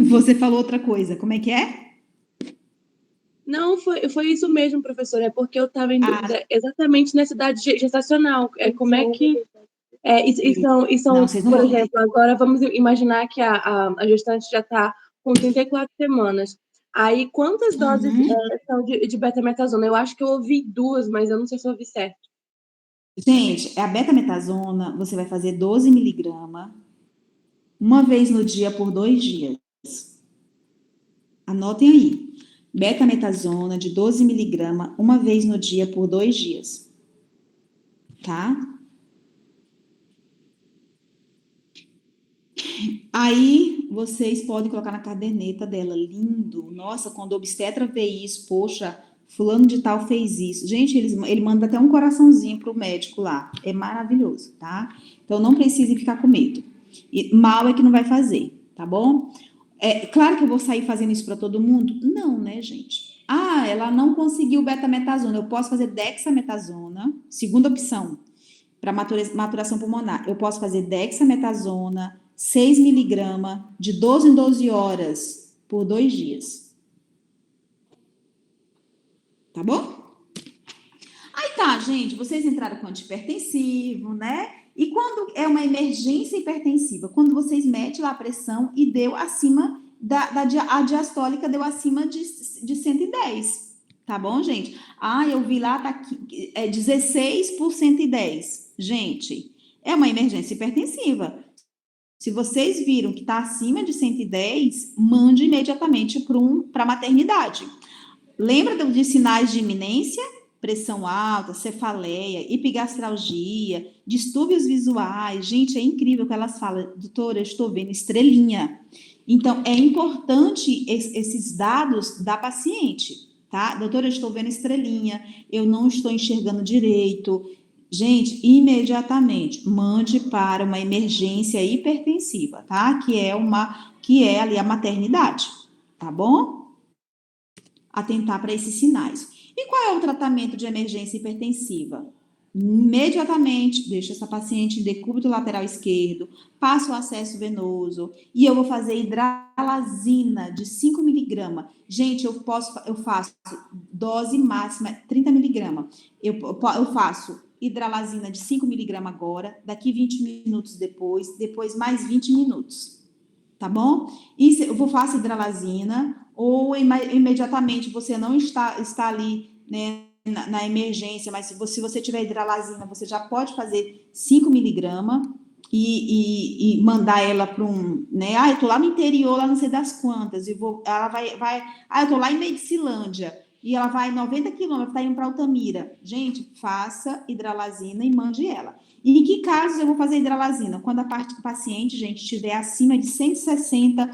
você falou outra coisa. Como é que é?
Não, foi isso mesmo, professora. É porque eu estava em dúvida exatamente nessa idade gestacional. Como é que... por exemplo, agora vamos imaginar que a gestante já está com 34 semanas. Aí, quantas doses são de betametasona? Eu acho que eu ouvi 2, mas eu não sei se eu ouvi certo.
Gente, a betametasona, você vai fazer 12 miligramas, uma vez no dia por 2 dias. Anotem aí. Betametasona de 12 miligramas, uma vez no dia por 2 dias. Tá? Aí, vocês podem colocar na caderneta dela. Lindo. Nossa, quando o obstetra vê isso, poxa, fulano de tal fez isso. Gente, ele manda até um coraçãozinho pro médico lá. É maravilhoso, tá? Então, não precisem ficar com medo. E mal é que não vai fazer, tá bom? É claro que eu vou sair fazendo isso para todo mundo? Não, né, gente? Ah, ela não conseguiu betametasona. Eu posso fazer dexametasona, segunda opção, para maturação pulmonar. Eu posso fazer dexametasona, 6 miligramas, de 12 em 12 horas, por 2 dias. Tá bom? Aí tá, gente, vocês entraram com antihipertensivo, né? E quando é uma emergência hipertensiva? Quando vocês metem lá a pressão e deu acima a diastólica deu acima de 110. Tá bom, gente? Ah, eu vi lá, tá aqui, 16 por 110. Gente, é uma emergência hipertensiva. Se vocês viram que está acima de 110, mande imediatamente para a maternidade. Lembra de sinais de iminência? Pressão alta, cefaleia, epigastralgia, distúrbios visuais. Gente, é incrível que elas falam, doutora, eu estou vendo estrelinha. Então, é importante esses dados da paciente, tá? Doutora, eu estou vendo estrelinha, eu não estou enxergando direito. Gente, imediatamente, mande para uma emergência hipertensiva, tá? Que é ali a maternidade, tá bom? Atentar para esses sinais. E qual é o tratamento de emergência hipertensiva? Imediatamente, deixo essa paciente em decúbito lateral esquerdo, passo o acesso venoso e eu vou fazer hidralazina de 5 miligramas. Gente, eu faço dose máxima 30 miligramas. Eu faço hidralazina de 5 miligramas agora, daqui 20 minutos depois mais 20 minutos. Tá bom? E eu faço hidralazina, ou imediatamente você não está ali, né, na emergência, mas se você tiver hidralazina, você já pode fazer 5 miligramas e mandar ela para né? Ah, eu tô lá no interior, lá não sei das quantas, ela vai. Ah, eu tô lá em Medicilândia, e ela vai 90 quilômetros, tá indo para Altamira. Gente, faça hidralazina e mande ela. E em que casos eu vou fazer hidralazina? Quando a parte do paciente, gente, estiver acima de 160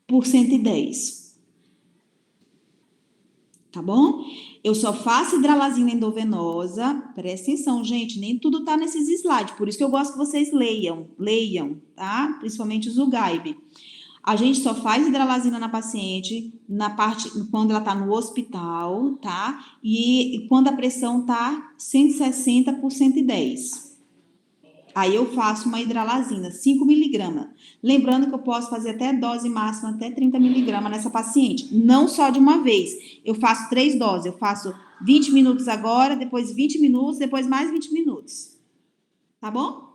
por 110. Tá bom? Eu só faço hidralazina endovenosa. Presta atenção, gente, nem tudo tá nesses slides. Por isso que eu gosto que vocês leiam, tá? Principalmente o Zugaib. A gente só faz hidralazina na paciente quando ela tá no hospital, tá? E quando a pressão tá 160 por 110. Aí eu faço uma hidralazina, 5 miligramas. Lembrando que eu posso fazer até dose máxima, até 30 miligramas nessa paciente. Não só de uma vez. Eu faço 3 doses. Eu faço 20 minutos agora, depois 20 minutos, depois mais 20 minutos. Tá bom?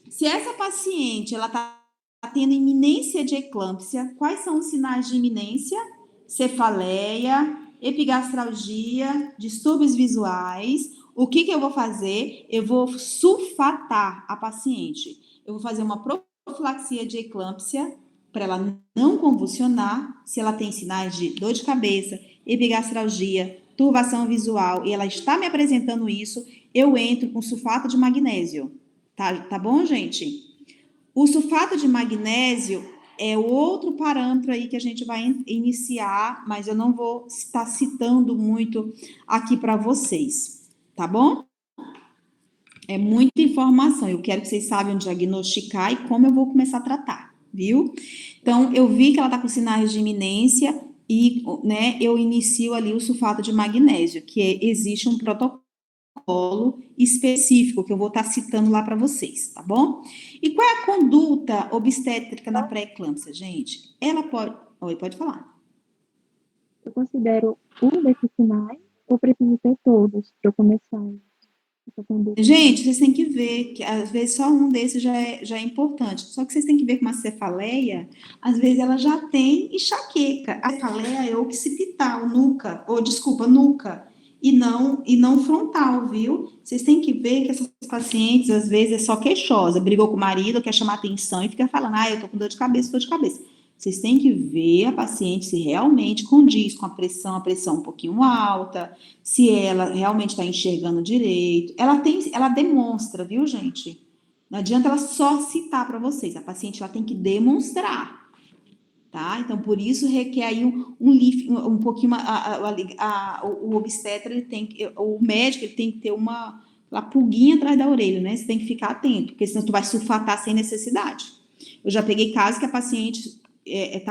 Se essa paciente, ela tá tendo iminência de eclâmpsia, quais são os sinais de iminência? Cefaleia, epigastralgia, distúrbios visuais. O que eu vou fazer? Eu vou sulfatar a paciente. Eu vou fazer uma profilaxia de eclâmpsia para ela não convulsionar. Se ela tem sinais de dor de cabeça, epigastralgia, turbação visual, e ela está me apresentando isso, eu entro com sulfato de magnésio. Tá bom, gente? O sulfato de magnésio é outro parâmetro aí que a gente vai iniciar, mas eu não vou estar citando muito aqui para vocês. Tá bom? É muita informação. Eu quero que vocês saibam diagnosticar e como eu vou começar a tratar, viu? Então, eu vi que ela está com sinais de iminência e, né, eu inicio ali o sulfato de magnésio, existe um protocolo específico que eu vou estar citando lá para vocês, tá bom? E qual é a conduta obstétrica na pré-eclâmpsia, gente? Ela pode... Oi, pode falar.
Eu considero um desses sinais ou preciso ter todos para eu começar?
Gente, vocês têm que ver que às vezes só um desses já é importante. Só que vocês têm que ver que uma cefaleia, às vezes ela já tem enxaqueca. A cefaleia é occipital, nuca, e não frontal, viu? Vocês têm que ver que essas pacientes, às vezes, é só queixosa, brigou com o marido, quer chamar atenção e fica falando, eu tô com dor de cabeça. Vocês têm que ver a paciente se realmente condiz com a pressão um pouquinho alta, se ela realmente está enxergando direito. Ela demonstra, viu, gente? Não adianta ela só citar para vocês. A paciente ela tem que demonstrar. tá? Então, por isso requer aí um lift, um pouquinho, o obstetra, o médico, ele tem que ter uma pulguinha atrás da orelha, né? Você tem que ficar atento, porque senão tu vai sulfatar sem necessidade. Eu já peguei casos que a paciente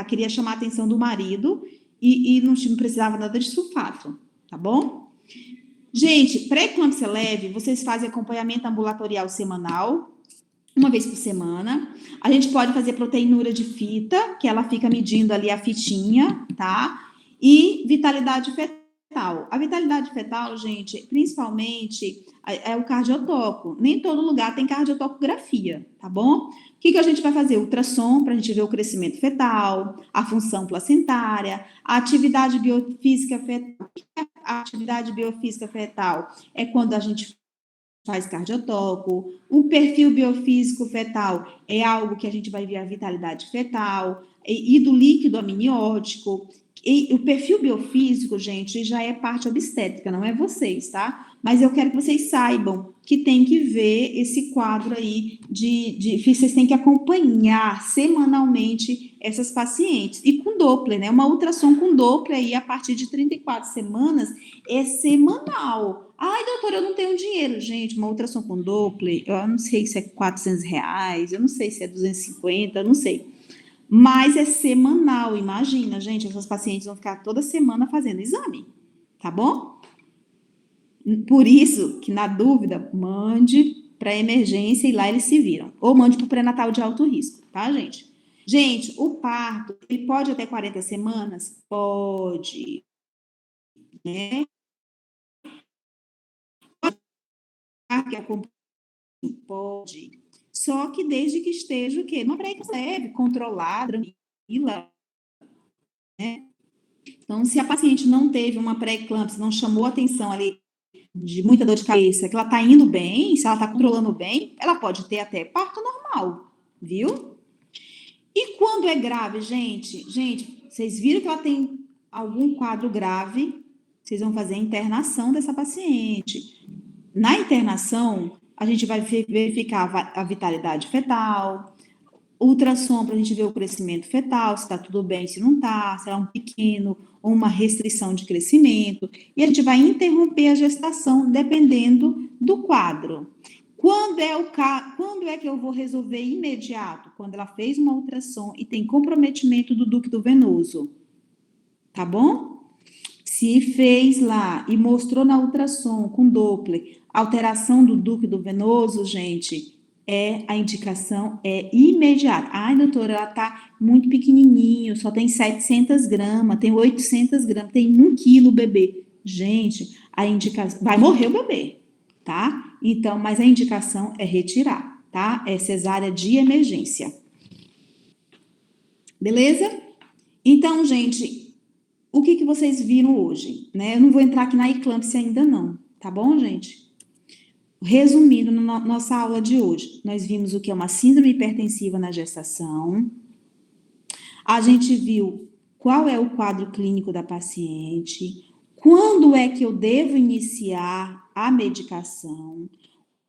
queria chamar a atenção do marido e não precisava nada de sulfato, tá bom? Gente, pré-eclâmpsia leve, vocês fazem acompanhamento ambulatorial semanal, uma vez por semana. A gente pode fazer proteinura de fita, que ela fica medindo ali a fitinha, tá? E vitalidade fetal. A vitalidade fetal, gente, principalmente é o cardiotoco. Nem todo lugar tem cardiotocografia, tá bom? O que a gente vai fazer? Ultrassom, para a gente ver o crescimento fetal, a função placentária, a atividade biofísica fetal. A atividade biofísica fetal é quando a gente faz cardiotoco. O perfil biofísico fetal é algo que a gente vai ver a vitalidade fetal e do líquido amniótico. E o perfil biofísico, gente, já é parte obstétrica, não é vocês, tá? Mas eu quero que vocês saibam que tem que ver esse quadro aí vocês têm que acompanhar semanalmente essas pacientes. E com Doppler, né? Uma ultrassom com Doppler aí a partir de 34 semanas é semanal. Ai, doutora, eu não tenho dinheiro. Gente, uma ultrassom com Doppler, eu não sei se é R$400, eu não sei se é 250, eu não sei. Mas é semanal, imagina, gente, essas pacientes vão ficar toda semana fazendo exame, tá bom? Por isso que, na dúvida, mande para emergência e lá eles se viram. Ou mande para o pré-natal de alto risco, tá, gente? Gente, o parto, ele pode até 40 semanas? Pode, né? Pode. Só que desde que esteja o quê? Numa pré-eclâmpsia leve, controlada, tranquila, né? Então, se a paciente não teve uma pré-eclâmpsia, não chamou atenção ali de muita dor de cabeça, que ela tá indo bem, se ela tá controlando bem, ela pode ter até parto normal, viu? E quando é grave, gente, vocês viram que ela tem algum quadro grave, vocês vão fazer a internação dessa paciente. Na internação, a gente vai verificar a vitalidade fetal, ultrassom para a gente ver o crescimento fetal, se está tudo bem, se não está, se é um pequeno ou uma restrição de crescimento, e a gente vai interromper a gestação dependendo do quadro. Quando é que eu vou resolver imediato? Quando ela fez uma ultrassom e tem comprometimento do ducto venoso, tá bom? Se fez lá e mostrou na ultrassom com Doppler alteração do ducto venoso, gente, a indicação é imediata. Ai, doutora, ela tá muito pequenininho, só tem 700 gramas, tem 800 gramas, tem 1 quilo o bebê. Gente, a indicação... Vai morrer o bebê, tá? Então, mas a indicação é retirar, tá? É cesárea de emergência. Beleza? Então, gente, o que vocês viram hoje, né? Eu não vou entrar aqui na eclâmpsia ainda não, tá bom, gente? Resumindo, na nossa aula de hoje, nós vimos o que é uma síndrome hipertensiva na gestação. A gente viu qual é o quadro clínico da paciente, quando é que eu devo iniciar a medicação,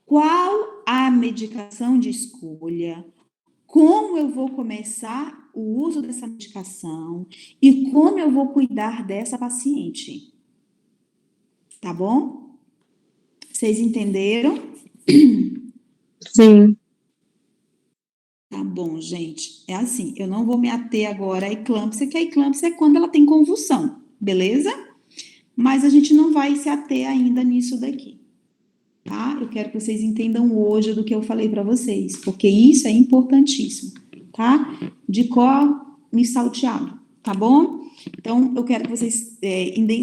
qual a medicação de escolha, como eu vou começar o uso dessa medicação e como eu vou cuidar dessa paciente. Tá bom? Vocês entenderam?
Sim.
Tá bom, gente. É assim, eu não vou me ater agora à eclâmpsia, que a eclâmpsia é quando ela tem convulsão, beleza? Mas a gente não vai se ater ainda nisso daqui, tá? Eu quero que vocês entendam hoje do que eu falei para vocês, porque isso é importantíssimo, tá? De cor me salteado, tá bom? Então, eu quero que vocês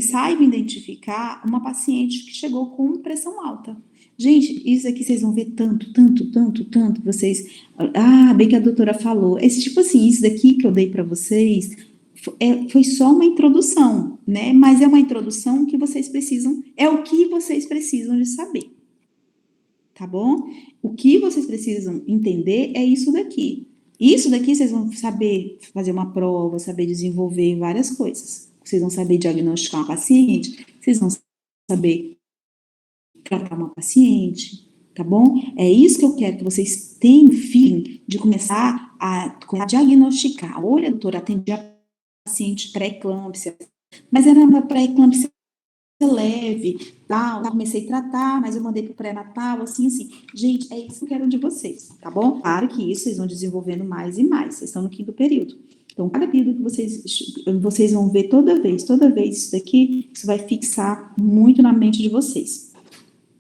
saibam identificar uma paciente que chegou com pressão alta. Gente, isso aqui vocês vão ver tanto, vocês... Ah, bem que a doutora falou. Esse tipo assim, isso daqui que eu dei para vocês foi só uma introdução, né? Mas é uma introdução que vocês precisam, é o que vocês precisam de saber, tá bom? O que vocês precisam entender é isso daqui. Isso daqui vocês vão saber fazer uma prova, saber desenvolver várias coisas. Vocês vão saber diagnosticar uma paciente, vocês vão saber tratar uma paciente, tá bom? É isso que eu quero, que vocês tenham fim de começar a diagnosticar. Olha, doutora, atendi a paciente pré-eclâmpsia, mas era uma pré-eclâmpsia leve, tá? Eu comecei a tratar, mas eu mandei pro pré-natal, assim. Gente, é isso que eu quero de vocês, tá bom? Claro que isso vocês vão desenvolvendo mais e mais, vocês estão no 5º período. Então, cada período que vocês vão ver toda vez isso daqui, isso vai fixar muito na mente de vocês,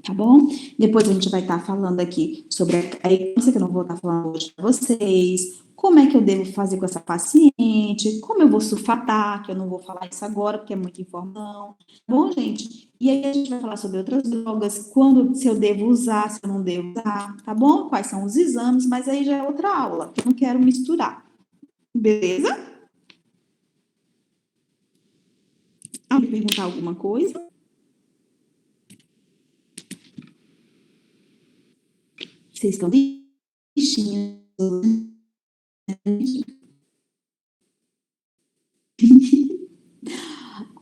tá bom? Depois a gente vai estar falando aqui sobre a eclâmpsia, que eu não vou estar falando hoje para vocês, como é que eu devo fazer com essa paciente, como eu vou sulfatar, que eu não vou falar isso agora, porque é muita informação, tá bom, gente? E aí a gente vai falar sobre outras drogas, se eu devo usar, se eu não devo usar, tá bom? Quais são os exames, mas aí já é outra aula, que eu não quero misturar. Beleza? Alguém perguntar alguma coisa? Vocês estão listinhos?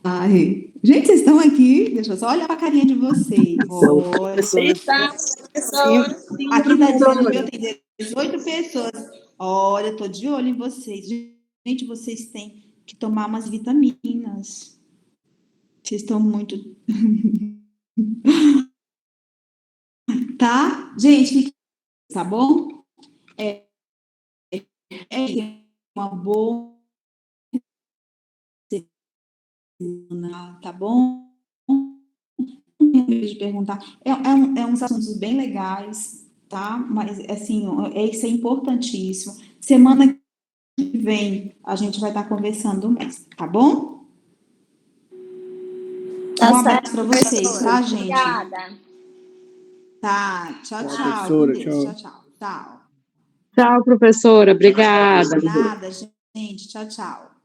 Ai, gente, vocês estão aqui? Deixa eu só olhar para a carinha de vocês. Olha, aqui tá dizendo que meu tem 18 pessoas. Olha, tô de olho em vocês. Gente, vocês têm que tomar umas vitaminas. Vocês estão muito... Tá? Gente, tá bom? É uma boa semana, tá bom? De perguntar. É uns assuntos bem legais, tá? Mas, assim, isso é importantíssimo. Semana que vem, a gente vai estar conversando mais, tá bom?
Tá
Um abraço
certo,
para vocês, tá, gente?
Obrigada.
Tá, tchau, tchau.
professora,
Com Deus,
tchau.
tchau.
Tchau, professora. Obrigada.
Nada, gente. Tchau, tchau.